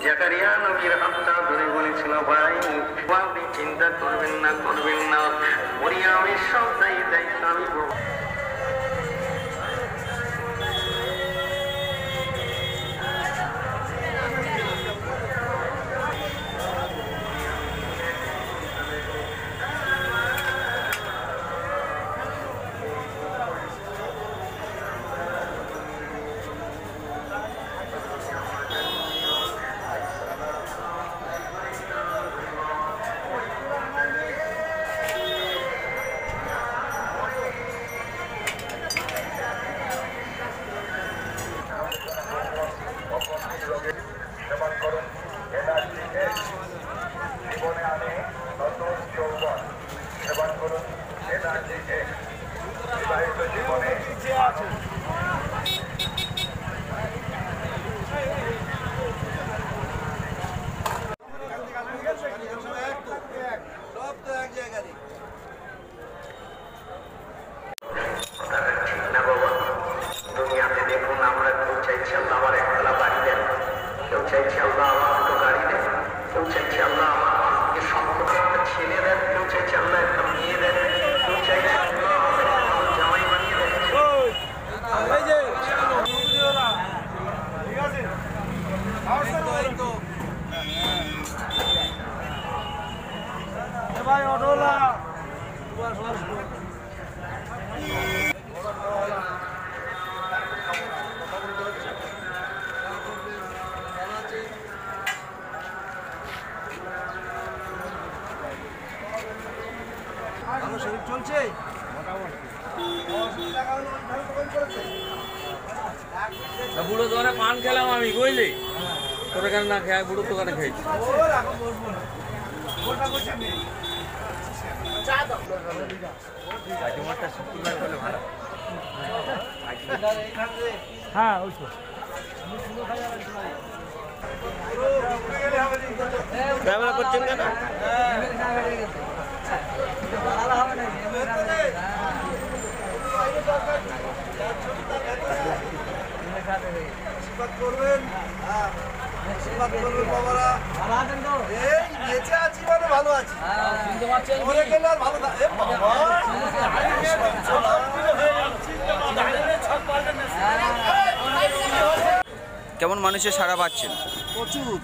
জাকারিয়া নবীর হাতটা ধরে বলেছিল, ভাই আপনি চিন্তা করবেন না মরিয়মের সব দায়িত্ব আমি বুড়ো দোকানে পান খেলাম আমি, বুঝলি? তোর এখানে না খেয়ে বুড়ো দোকানে খেয়েছি। হ্যাঁ ওই তো ক্যামেরা করছেন কেন? ভালো আছি। কেমন মানুষের সাড়া পাচ্ছেন?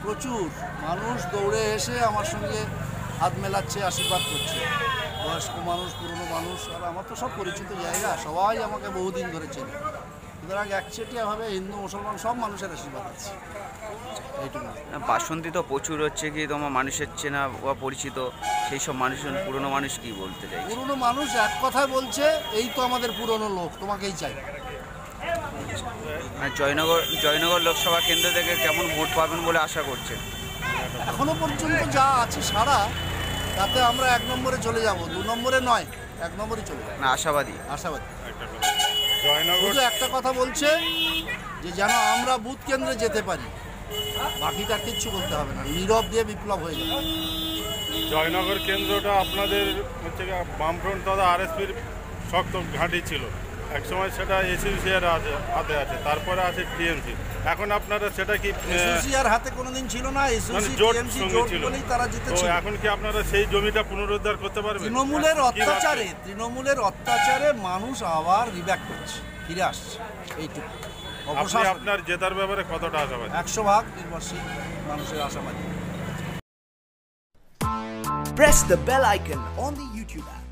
প্রচুর মানুষ দৌড়ে এসে আমার সঙ্গে হাত মেলাচ্ছে, আশীর্বাদ করছে। বয়স্ক মানুষ, পুরনো মানুষ, আর আমার তো সব পরিচিত জায়গা, সবাই আমাকে বহুদিন ধরে চেনে। সুতরাং একচেটিয়াভাবে হিন্দু মুসলমান সব মানুষের আশীর্বাদ আছে। এইটুকু। বাসন্তী তো প্রচুর হচ্ছে, কি তোমার মানুষের চেনা বা পরিচিত সেই সব মানুষ, পুরনো মানুষ কি বলতে চাই? পুরনো মানুষ এক কথায় বলছে, এই তো আমাদের পুরনো লোক, তোমাকেই চাই। জয়নগর লোকসভা কেন্দ্র থেকে কেমন ভোট পাবেন বলে আশা করছেন? এখনো পর্যন্ত যা আছে সারা, তাতে আমরা 1 নম্বরে চলে যাব, 2 নম্বরে নয়, 1 নম্বরে চলে যাব। না আশাবাদী? শুধু একটা কথা বলছে যে যেন আমরা বুথ কেন্দ্রে যেতে পারি, বাকিটা কিচ্ছু বলতে হবে না, নীরব দিয়ে বিপ্লব হয়ে যাবে। জয়নগর কেন্দ্রটা আপনাদের হচ্ছে বামফ্রন্ট তথা আরএসপির শক্ত ঘাঁটি ছিল, একসময় সেটা এসইউসিআর হাতে আছে, তারপরে আছে টিএমসি। এখন আপনারা সেটা কি এসইউসিআর হাতে কোনোদিন ছিল না, এসইউসি টিএমসি জোট বলেই তারা জিতেছে। এখন কি আপনারা সেই জমিটা পুনরুদ্ধার করতে পারবেন? তৃণমূলের অত্যাচারে মানুষ আবার রিব্যাক করছে, ফিরে আসছে, এইটুকু। আপনি আপনার জেতার ব্যাপারে কতটা আশাবাদী? 100% নির্ভরশীল মানুষের আশাবাদী। Press the bell icon on the YouTube app